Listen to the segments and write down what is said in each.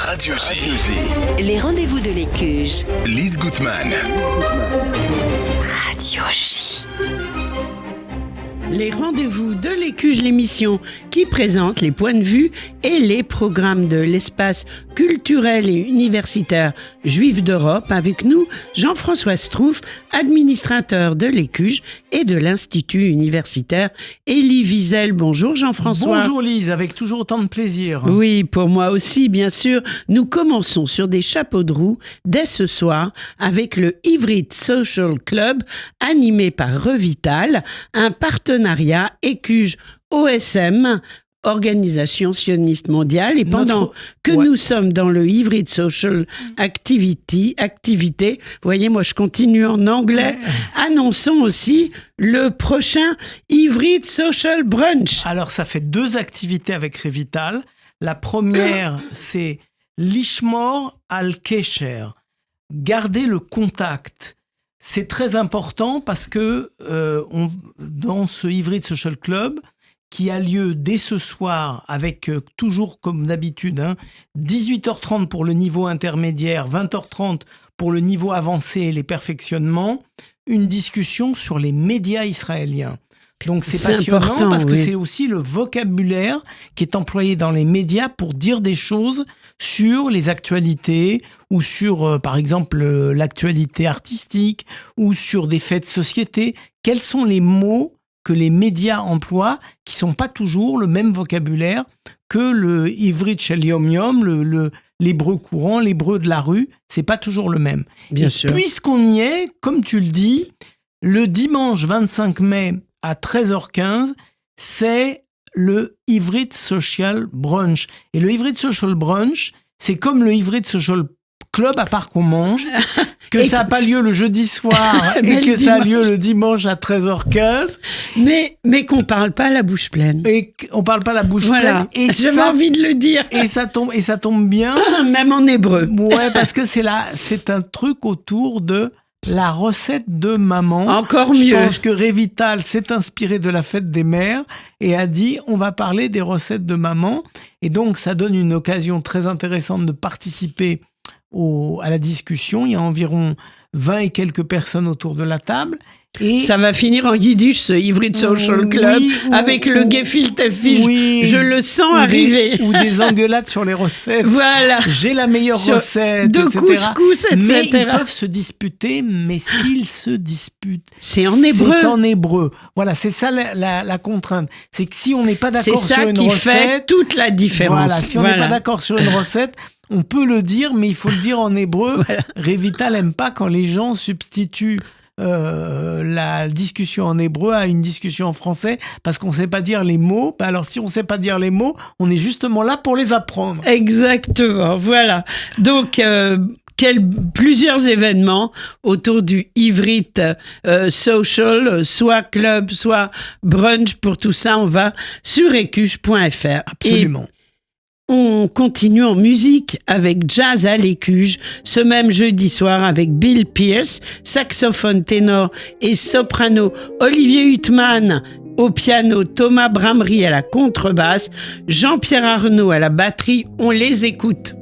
Radio J. Les rendez-vous de l'Écuge. Lise Gutmann. Radio J. Les rendez-vous de l'Écuge, l'émission qui présente les points de vue et les programmes de l'espace culturel et universitaire juif d'Europe. Avec nous, Jean-François Strouf, administrateur de l'Écuge et de l'Institut universitaire Elie Wiesel. Bonjour Jean-François. Bonjour Lise, avec toujours autant de plaisir. Oui, pour moi aussi, bien sûr. Nous commençons sur des chapeaux de roue dès ce soir avec le Ivrit Social Club animé par Revital, un partenariat Écuge OSM, Organisation sioniste mondiale. Et pendant que nous sommes dans le Ivrit Social Activité, vous voyez, moi je continue en anglais, annonçons aussi le prochain Ivrit Social Brunch. Alors ça fait 2 activités avec Revital. La première, c'est Lishmor al-Kesher, garder le contact. C'est très important parce que dans ce Ivrit Social Club, qui a lieu dès ce soir avec toujours comme d'habitude, 18h30 pour le niveau intermédiaire, 20h30 pour le niveau avancé et les perfectionnements, une discussion sur les médias israéliens. Donc c'est passionnant important, parce que oui. c'est aussi le vocabulaire qui est employé dans les médias pour dire des choses sur les actualités ou sur, par exemple, l'actualité artistique ou sur des faits de société. Quels sont les mots que les médias emploient qui ne sont pas toujours le même vocabulaire que le Ivrit Shel Yom Yom, l'hébreu courant, l'hébreu de la rue, c'est pas toujours le même. Bien sûr. Puisqu'on y est, comme tu le dis, le dimanche 25 mai à 13h15, c'est le Ivrit Social Brunch. Et le Ivrit Social Brunch, c'est comme le Ivrit Social Club, à part qu'on mange, que ça n'a pas lieu le jeudi soir et que ça a lieu le dimanche à 13h15. Mais qu'on ne parle pas la bouche pleine. Et qu'on ne parle pas la bouche Voilà, pleine. Et j'avais envie de le dire. Et ça tombe bien. Même en hébreu. Ouais, parce que c'est un truc autour de la recette de maman. Encore Je mieux. pense que Revital s'est inspiré de la fête des mères et a dit on va parler des recettes de maman. Et donc ça donne une occasion très intéressante de participer à la discussion. Il y a environ 20 et quelques personnes autour de la table. Et Ça va finir en yiddish, ce Ivrit Social Club, avec le gefilte fish. oui, Je le sens arriver. ou des engueulades sur les recettes. Voilà. J'ai la meilleure Sur recette, de etc. couscous, etc. Mais ils peuvent se disputer, mais s'ils se disputent, C'est en hébreu. C'est en hébreu. Voilà, c'est ça la contrainte. C'est que si on n'est pas C'est d'accord sur ça une qui recette, fait toute la différence. voilà, si on n'est pas d'accord sur une recette, on peut le dire, mais il faut le dire en hébreu. Voilà. Revital n'aime pas quand les gens substituent la discussion en hébreu à une discussion en français parce qu'on ne sait pas dire les mots. Ben alors, si on ne sait pas dire les mots, on est justement là pour les apprendre. Exactement, voilà. Donc, plusieurs événements autour du Ivrit Social, soit club, soit brunch. Pour tout ça, on va sur écuge.fr. Absolument. On continue en musique avec Jazz à l'Écuge, ce même jeudi soir avec Bill Pierce, saxophone ténor et soprano, Olivier Huttman au piano, Thomas Bramery à la contrebasse, Jean-Pierre Arnaud à la batterie. On les écoute.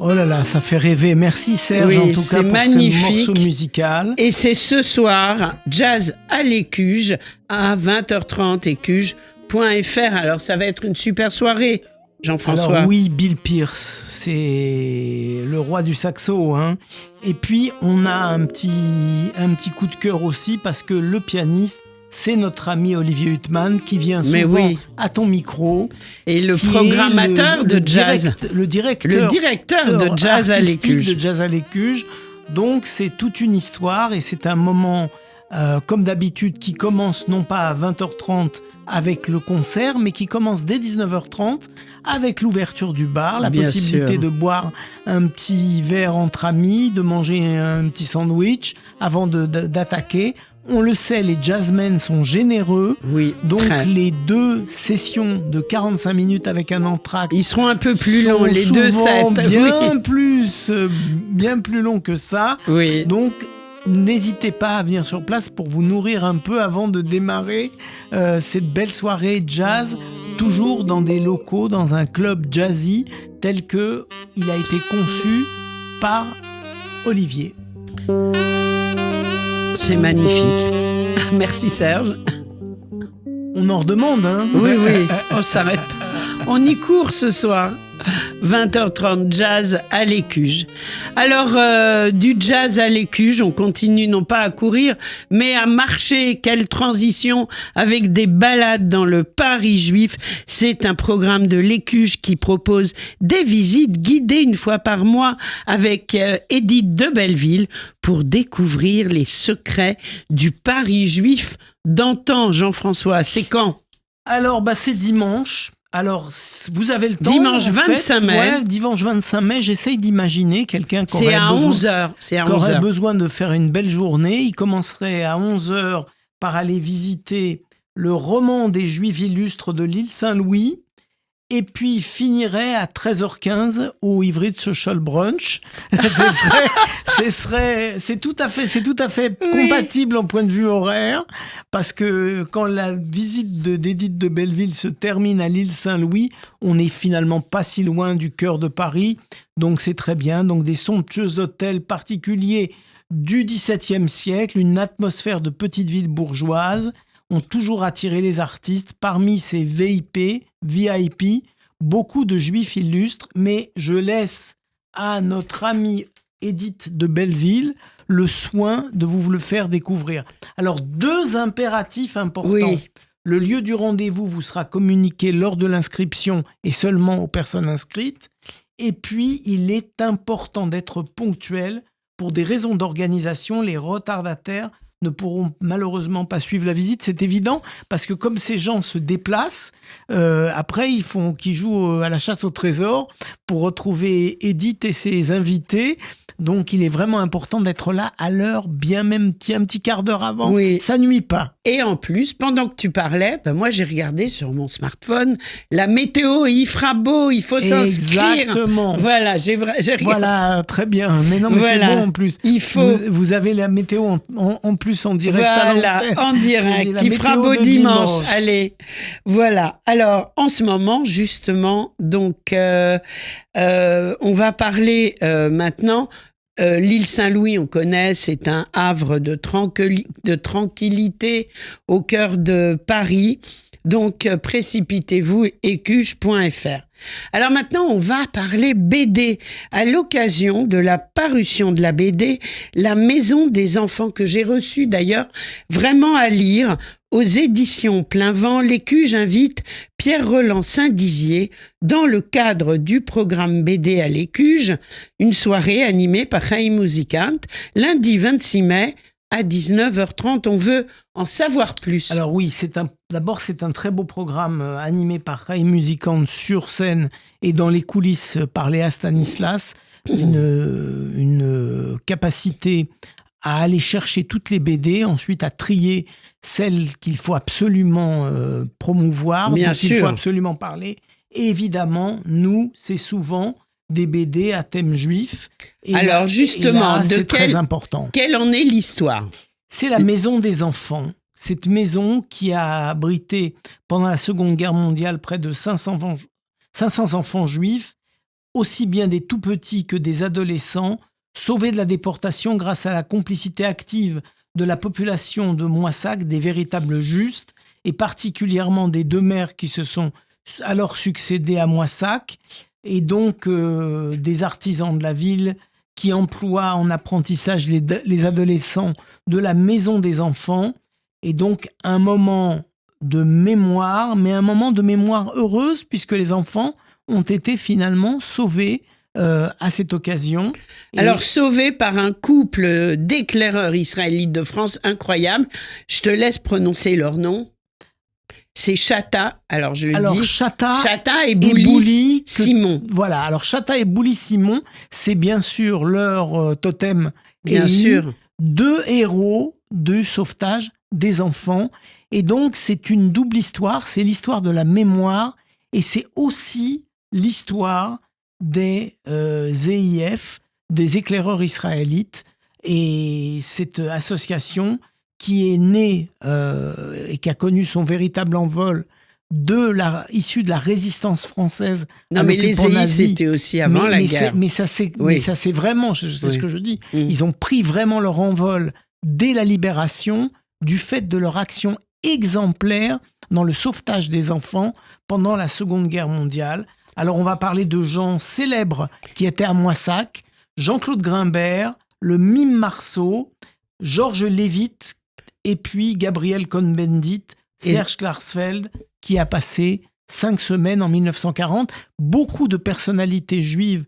Oh là là, ça fait rêver. Merci Serge, Oui, en tout c'est cas, pour magnifique. ce morceau musical. Et c'est ce soir, Jazz à l'Écuge, à 20h30, écuge.fr. Alors, ça va être une super soirée. Jean-François? Alors oui, Bill Pierce, c'est le roi du saxo. Hein. Et puis, on a un petit coup de cœur aussi parce que le pianiste, c'est notre ami Olivier Huttman qui vient souvent à ton micro. Et le programmateur de jazz. Le directeur de jazz à l'Écuge. De jazz à l'Écuge. Donc, c'est toute une histoire et c'est un moment, comme d'habitude, qui commence non pas à 20h30 avec le concert, mais qui commence dès 19h30 avec l'ouverture du bar, la possibilité de boire un petit verre entre amis, de manger un petit sandwich avant d'attaquer. On le sait, les jazzmen sont généreux. Oui, donc les 2 sessions de 45 minutes avec un entracte, ils seront un peu plus longs, les 2 sets. Bien plus longs que ça. Oui. Donc, n'hésitez pas à venir sur place pour vous nourrir un peu avant de démarrer cette belle soirée jazz, toujours dans des locaux, dans un club jazzy tel que il a été conçu par Olivier. C'est magnifique. Merci Serge. On en redemande, hein? Oui, on s'arrête pas. On y court ce soir. 20h30, jazz à l'Écuge. Alors, du jazz à l'Écuge, on continue non pas à courir, mais à marcher. Quelle transition avec des balades dans le Paris juif. C'est un programme de l'Écuge qui propose des visites guidées une fois par mois avec Edith de Belleville pour découvrir les secrets du Paris juif d'antan. Jean-François, c'est quand? Alors, c'est dimanche. Alors, vous avez le temps. Dimanche 25 mai. Ouais, dimanche 25 mai, j'essaye d'imaginer quelqu'un qui aurait 11h. C'est à 11h. Aurait besoin de faire une belle journée. Il commencerait à 11h par aller visiter le roman des Juifs illustres de l'île Saint-Louis. Et puis, il finirait à 13h15 au Ivrit Social Brunch. C'est tout à fait compatible en point de vue horaire, parce que quand la visite d'Edith de Belleville se termine à l'île Saint-Louis, on n'est finalement pas si loin du cœur de Paris, donc c'est très bien. Donc des somptueux hôtels particuliers du XVIIe siècle, une atmosphère de petite ville bourgeoise, ont toujours attiré les artistes. Parmi ces VIP, beaucoup de Juifs illustres, mais je laisse à notre amie Edith de Belleville le soin de vous le faire découvrir. Alors, 2 impératifs importants. Oui. Le lieu du rendez-vous vous sera communiqué lors de l'inscription et seulement aux personnes inscrites. Et puis, il est important d'être ponctuel. Pour des raisons d'organisation, les retardataires ne pourront malheureusement pas suivre la visite, c'est évident, parce que comme ces gens se déplacent, après qu'ils jouent à la chasse au trésor pour retrouver Edith et ses invités. Donc, il est vraiment important d'être là à l'heure, bien même un petit quart d'heure avant. Oui. Ça nuit pas. Et en plus, pendant que tu parlais, moi, j'ai regardé sur mon smartphone la météo. Il fera beau, il faut s'inscrire. Exactement. Voilà, j'ai regardé. Voilà, très bien. Mais non, mais voilà. C'est bon en plus. Il faut... vous avez la météo en plus en direct. Voilà, en direct. Il fera beau dimanche. Allez, voilà. Alors, en ce moment, justement, donc, on va parler maintenant. L'île Saint-Louis, on connaît, c'est un havre de tranquillité au cœur de Paris. Donc, précipitez-vous, écuge.fr. Alors maintenant, on va parler BD. À l'occasion de la parution de la BD, La Maison des Enfants, que j'ai reçue d'ailleurs vraiment à lire, aux éditions Plein Vent, l'Écuge invite Pierre Roland Saint-Dizier dans le cadre du programme BD à l'Écuge, une soirée animée par Chaim Muzikant, lundi 26 mai à 19h30. On veut en savoir plus. Alors oui, d'abord c'est un très beau programme animé par Chaim Muzikant sur scène et dans les coulisses par Léa Stanislas, une capacité à aller chercher toutes les BD, ensuite à trier celles qu'il faut absolument promouvoir, dont il faut absolument parler. Et évidemment, nous, c'est souvent des BD à thème juif. Et alors là, justement, c'est très important. Quelle en est l'histoire? C'est la Maison des Enfants. Cette maison qui a abrité pendant la Seconde Guerre mondiale près de 500 enfants juifs, aussi bien des tout-petits que des adolescents, sauvés de la déportation grâce à la complicité active de la population de Moissac, des véritables justes, et particulièrement des 2 mères qui se sont alors succédé à Moissac, et donc des artisans de la ville qui emploient en apprentissage les adolescents de la maison des enfants, et donc un moment de mémoire, mais un moment de mémoire heureuse, puisque les enfants ont été finalement sauvés à cette occasion. Alors, sauvés par un couple d'éclaireurs israélites de France incroyable. Je te laisse prononcer leur nom. C'est Chata, alors je le dis. Chata et Bouli que, Simon. Voilà, alors Chata et Bouli Simon, c'est bien sûr leur totem. Bien sûr. Deux héros du sauvetage des enfants. Et donc, c'est une double histoire. C'est l'histoire de la mémoire et c'est aussi l'histoire des ZIF, des éclaireurs israélites. Et cette association qui est née et qui a connu son véritable envol issue de la résistance française. Non, mais les ZIF, c'était aussi avant la guerre. Mais ça, c'est vraiment, c'est ce que je dis. Ils ont pris vraiment leur envol dès la libération du fait de leur action exemplaire dans le sauvetage des enfants pendant la Seconde Guerre mondiale. Alors, on va parler de gens célèbres qui étaient à Moissac, Jean-Claude Grimbert, le Mime Marceau, Georges Lévitt, et puis Gabriel Cohn-Bendit, Serge Klarsfeld, qui a passé 5 semaines en 1940. Beaucoup de personnalités juives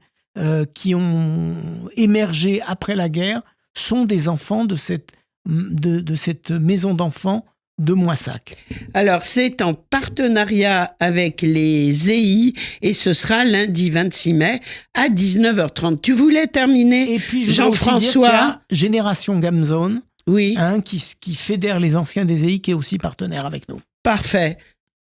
qui ont émergé après la guerre sont des enfants de cette maison d'enfants de Moissac. Alors, c'est en partenariat avec les ZI et ce sera lundi 26 mai à 19h30. Tu voulais terminer, et puis, Jean-François? Génération Gamzone, oui. Qui fédère les anciens des ZI, qui est aussi partenaire avec nous. Parfait.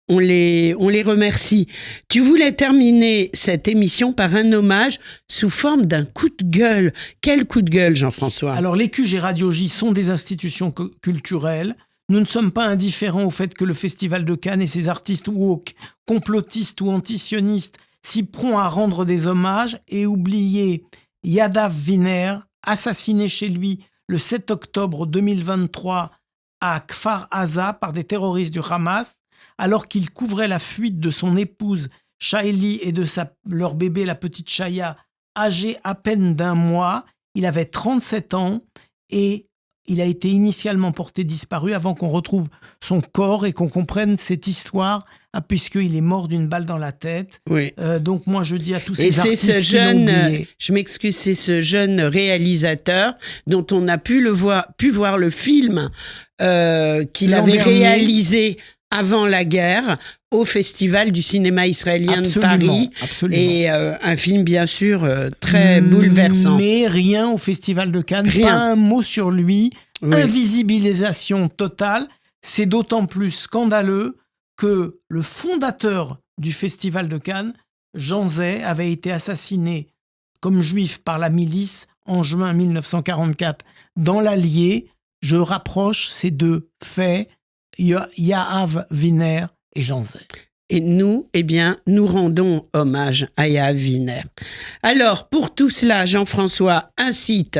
On les remercie. Tu voulais terminer cette émission par un hommage sous forme d'un coup de gueule. Quel coup de gueule, Jean-François? Alors, les QG et Radio J sont des institutions culturelles. Nous ne sommes pas indifférents au fait que le Festival de Cannes et ses artistes woke, complotistes ou antisionistes, s'y promptent à rendre des hommages et oublier Yadav Viner, assassiné chez lui le 7 octobre 2023 à Kfar Aza par des terroristes du Hamas, alors qu'il couvrait la fuite de son épouse Shaili et de leur bébé, la petite Shaya, âgée à peine d'1 mois. Il avait 37 ans et il a été initialement porté disparu avant qu'on retrouve son corps et qu'on comprenne cette histoire, puisqu'il est mort d'une balle dans la tête. Oui. Donc moi, je dis à tous et ces artistes ce jeune, je m'excuse, c'est ce jeune réalisateur dont on a pu voir le film qu'il avait réalisé avant la guerre au Festival du cinéma israélien de Paris. Absolument. Et un film, bien sûr, très bouleversant. Mais rien au Festival de Cannes, pas un mot sur lui. Oui. Invisibilisation totale. C'est d'autant plus scandaleux que le fondateur du Festival de Cannes, Jean Zay, avait été assassiné comme juif par la milice en juin 1944 dans l'Allier. Je rapproche ces deux faits, Yahav Viner et Jean Zay. Et nous, nous rendons hommage à Yahav Viner. Alors, pour tout cela, Jean-François, un site.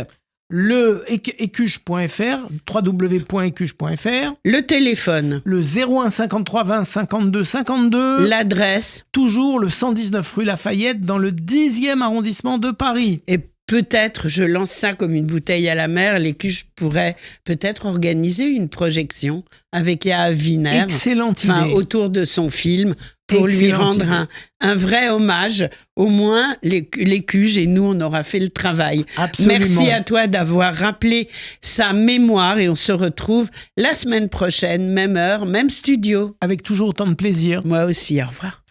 Le ecuche.fr, www.ecuche.fr. Le téléphone. Le 01 53 20 52 52. L'adresse. Toujours le 119 rue Lafayette dans le 10e arrondissement de Paris. Et peut-être, je lance ça comme une bouteille à la mer, l'Ecuche pourrait peut-être organiser une projection avec Yahav Viner. Excellente idée. Autour de son film, pour lui rendre un vrai hommage. Au moins, l'Ecuche et nous, on aura fait le travail. Absolument. Merci à toi d'avoir rappelé sa mémoire et on se retrouve la semaine prochaine, même heure, même studio. Avec toujours autant de plaisir. Moi aussi, au revoir.